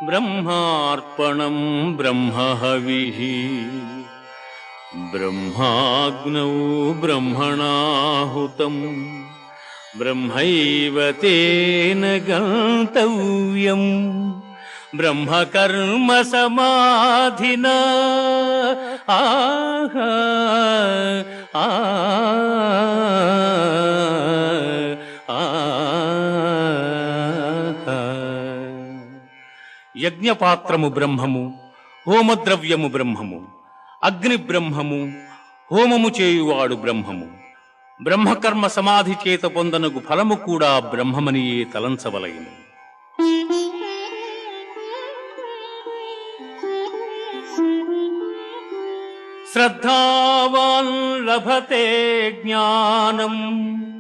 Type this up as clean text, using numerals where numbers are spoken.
బ్రహ్మార్పణం బ్రహ్మహవిః బ్రహ్మాగ్నౌ బ్రహ్మణాహుతం బ్రహ్మైవ తేన గంతవ్యం బ్రహ్మకర్మ సమాధినా ఆహా ఆ యజ్ఞపాత్రము బ్రహ్మము, హోమద్రవ్యము బ్రహ్మము, అగ్ని బ్రహ్మము, హోమము చేయువాడు బ్రహ్మము. బ్రహ్మకర్మ సమాధి చేత పొందనగు ఫలము కూడా బ్రహ్మమనియే తలంచవలయను. శ్రద్ధావాన్ లభతే జ్ఞానం